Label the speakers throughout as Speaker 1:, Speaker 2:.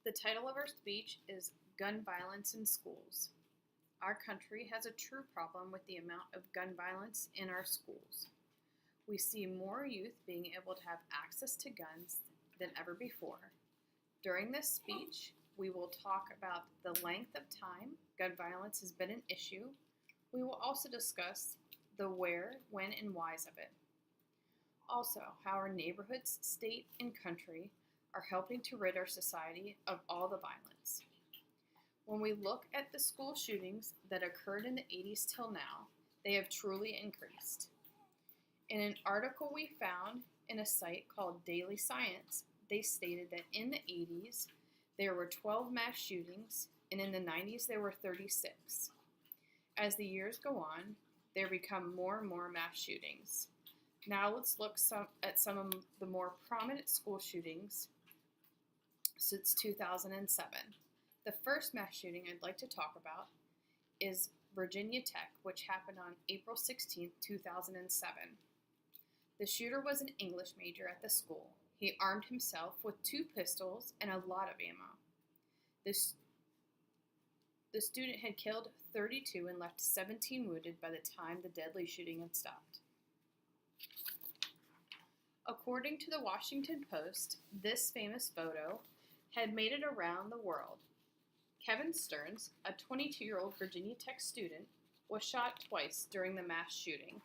Speaker 1: The title of our speech is Gun Violence in Schools. Our country has a true problem with the amount of gun violence in our schools. We see more youth being able to have access to guns than ever before. During this speech, we will talk about the length of time gun violence has been an issue. We will also discuss the where, when, and whys of it. Also, how our neighborhoods, state, and country are helping to rid our society of all the violence. When we look at the school shootings that occurred in the 80s till now, they have truly increased. In an article we found in a site called Daily Science, they stated that in the 80s, there were 12 mass shootings, and in the 90s, there were 36. As the years go on, there become more and more mass shootings. Now let's look at some of the more prominent school shootings since 2007. The first mass shooting I'd like to talk about is Virginia Tech, which happened on April 16, 2007. The shooter was an English major at the school. He armed himself with 2 pistols and a lot of ammo. The student had killed 32 and left 17 wounded by the time the deadly shooting had stopped. According to the Washington Post, this famous photo had made it around the world. Kevin Stearns, a 22-year-old Virginia Tech student, was shot twice during the mass shooting.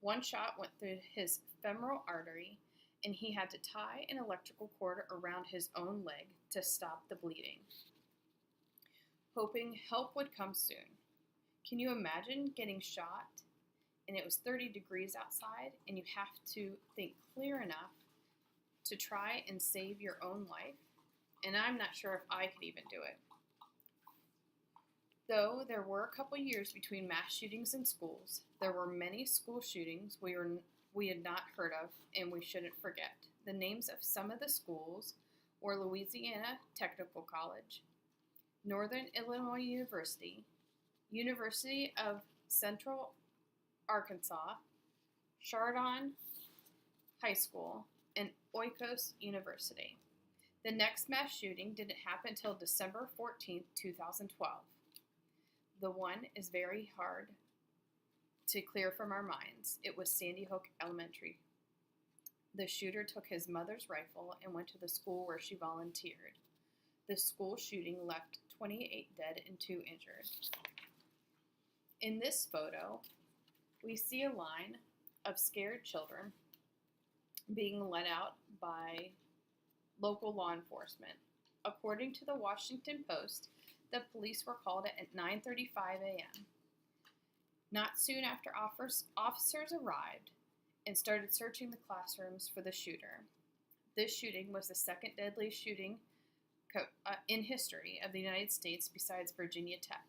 Speaker 1: One shot went through his femoral artery, and he had to tie an electrical cord around his own leg to stop the bleeding, hoping help would come soon. Can you imagine getting shot and it was 30 degrees outside and you have to think clear enough to try and save your own life? And I'm not sure if I could even do it. Though there were a couple years between mass shootings in schools, there were many school shootings we had not heard of and we shouldn't forget. The names of some of the schools were Louisiana Technical College, Northern Illinois University, University of Central Arkansas, Chardon High School, and Oikos University. The next mass shooting didn't happen until December 14, 2012. The one is very hard to clear from our minds. It was Sandy Hook Elementary. The shooter took his mother's rifle and went to the school where she volunteered. The school shooting left 28 dead and 2 injured. In this photo, we see a line of scared children being let out by local law enforcement. According to the Washington Post, the police were called at 9:35 a.m. Not soon after officers arrived and started searching the classrooms for the shooter. This shooting was the second deadliest shooting in history of the United States besides Virginia Tech.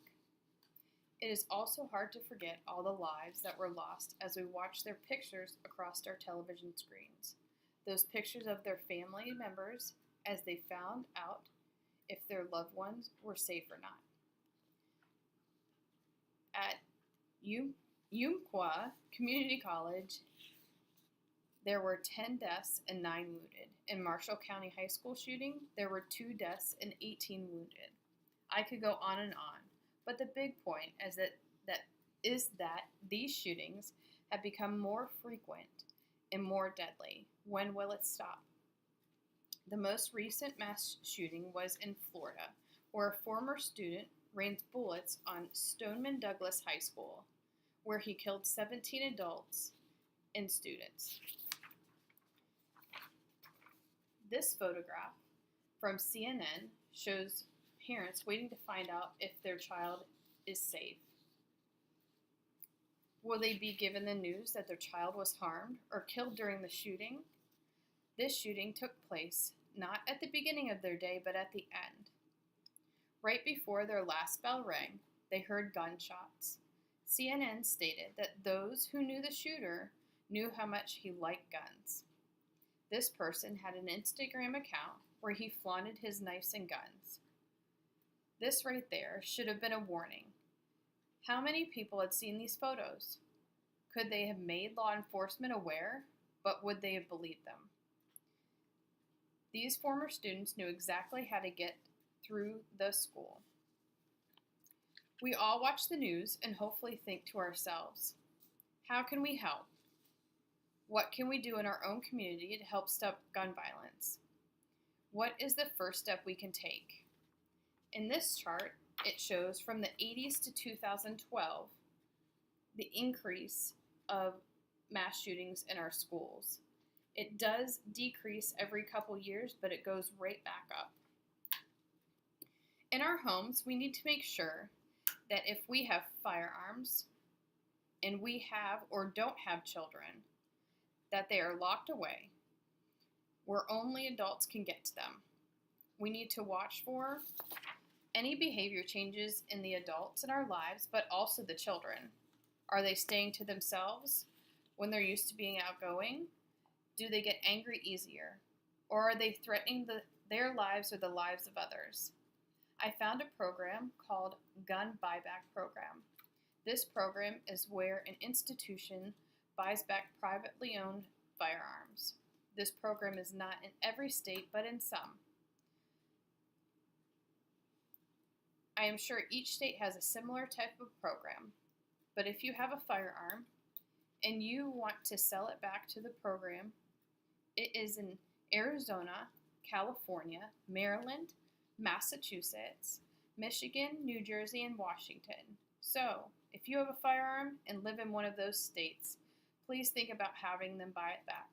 Speaker 1: It is also hard to forget all the lives that were lost as we watch their pictures across our television screens. Those pictures of their family members as they found out if their loved ones were safe or not. At Umpqua Community College, there were 10 deaths and 9 wounded. In Marshall County High School shooting, there were 2 deaths and 18 wounded. I could go on and on, but the big point is that these shootings have become more frequent and more deadly. When will it stop? The most recent mass shooting was in Florida, where a former student rained bullets on Stoneman Douglas High School, where he killed 17 adults and students. This photograph from CNN shows parents waiting to find out if their child is safe. Will they be given the news that their child was harmed or killed during the shooting? This shooting took place not at the beginning of their day, but at the end. Right before their last bell rang, they heard gunshots. CNN stated that those who knew the shooter knew how much he liked guns. This person had an Instagram account where he flaunted his knives and guns. This right there should have been a warning. How many people had seen these photos? Could they have made law enforcement aware, but would they have believed them? These former students knew exactly how to get through the school. We all watch the news and hopefully think to ourselves, how can we help? What can we do in our own community to help stop gun violence? What is the first step we can take? In this chart, it shows from the 80s to 2012, the increase of mass shootings in our schools. It does decrease every couple years, but it goes right back up. In our homes, we need to make sure that if we have firearms and we have or don't have children, that they are locked away where only adults can get to them. We need to watch for any behavior changes in the adults in our lives, but also the children. Are they staying to themselves when they're used to being outgoing? Do they get angry easier? Or are they threatening their lives or the lives of others? I found a program called Gun Buyback Program. This program is where an institution buys back privately owned firearms. This program is not in every state, but in some. I am sure each state has a similar type of program, but if you have a firearm and you want to sell it back to the program, it is in Arizona, California, Maryland, Massachusetts, Michigan, New Jersey, and Washington. So, if you have a firearm and live in one of those states, please think about having them buy it back.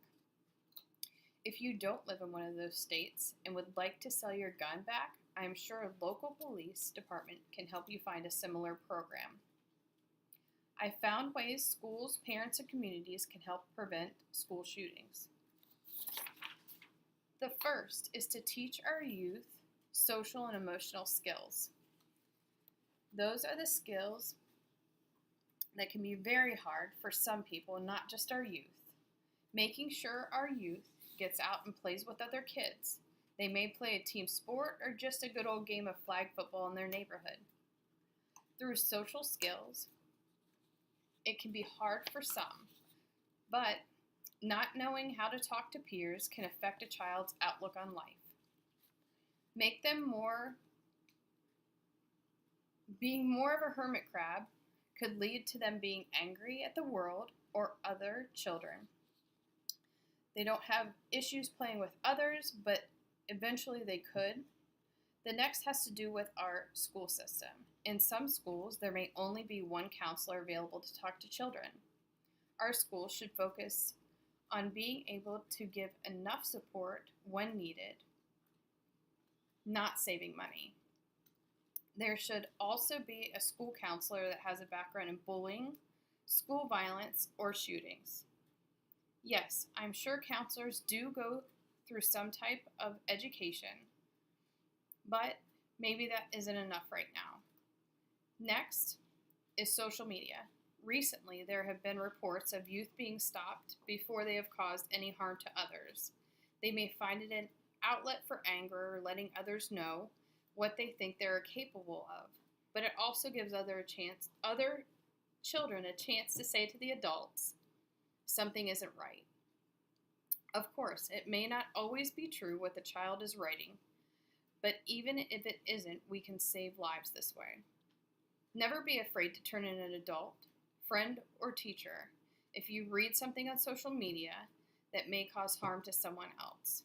Speaker 1: If you don't live in one of those states and would like to sell your gun back, I am sure a local police department can help you find a similar program. I found ways schools, parents, and communities can help prevent school shootings. The first is to teach our youth social and emotional skills. Those are the skills that can be very hard for some people, not just our youth. Making sure our youth gets out and plays with other kids. They may play a team sport or just a good old game of flag football in their neighborhood. Through social skills, it can be hard for some, but not knowing how to talk to peers can affect a child's outlook on life. Make them being more of a hermit crab could lead to them being angry at the world or other children. They don't have issues playing with others, but eventually they could. The next has to do with our school system. In some schools, there may only be one counselor available to talk to children. Our schools should focus on being able to give enough support when needed, not saving money. There should also be a school counselor that has a background in bullying, school violence, or shootings. Yes, I'm sure counselors do go through some type of education, but maybe that isn't enough right now. Next is social media. Recently, there have been reports of youth being stopped before they have caused any harm to others. They may find it an outlet for anger or letting others know what they think they are capable of, but it also gives other children a chance to say to the adults, something isn't right. Of course, it may not always be true what the child is writing, but even if it isn't, we can save lives this way. Never be afraid to turn in an adult, friend, or teacher if you read something on social media that may cause harm to someone else.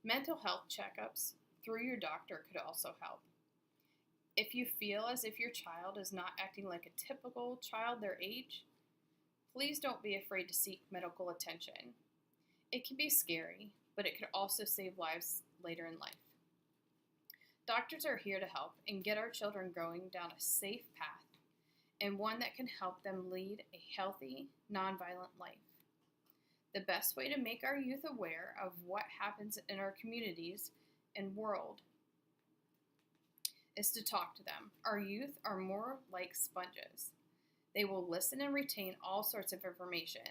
Speaker 1: Mental health checkups through your doctor could also help. If you feel as if your child is not acting like a typical child their age, please don't be afraid to seek medical attention. It can be scary, but it could also save lives later in life. Doctors are here to help and get our children going down a safe path and one that can help them lead a healthy, nonviolent life. The best way to make our youth aware of what happens in our communities and world is to talk to them. Our youth are more like sponges. They will listen and retain all sorts of information.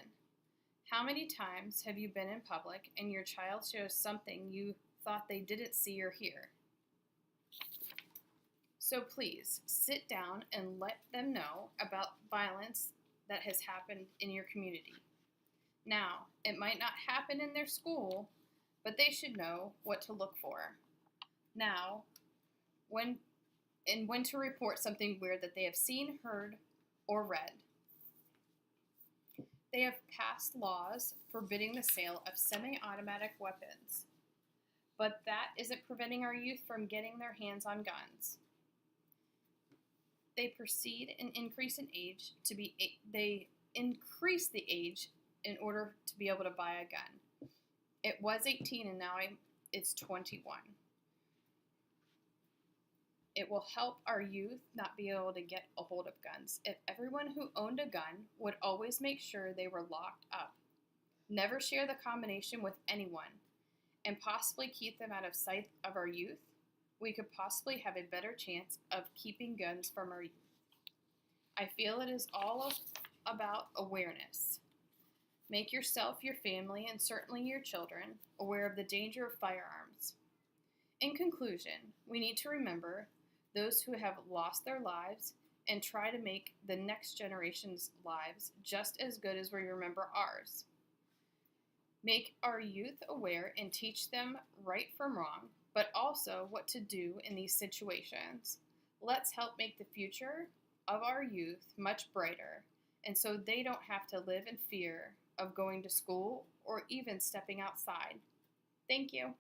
Speaker 1: How many times have you been in public and your child shows something you thought they didn't see or hear? So please sit down and let them know about violence that has happened in your community. Now, it might not happen in their school, but they should know what to look for. Now, when to report something weird that they have seen, heard, or read. They have passed laws forbidding the sale of semi-automatic weapons, but that isn't preventing our youth from getting their hands on guns. They proceed and increase in age they increase the age in order to be able to buy a gun. It was 18 and now it's 21. It will help our youth not be able to get a hold of guns if everyone who owned a gun would always make sure they were locked up, never share the combination with anyone, and possibly keep them out of sight of our youth. We could possibly have a better chance of keeping guns from our youth. I feel it is all about awareness. Make yourself, your family, and certainly your children aware of the danger of firearms. In conclusion, we need to remember those who have lost their lives and try to make the next generation's lives just as good as we remember ours. Make our youth aware and teach them right from wrong, but also what to do in these situations. Let's help make the future of our youth much brighter, and so they don't have to live in fear of going to school or even stepping outside. Thank you.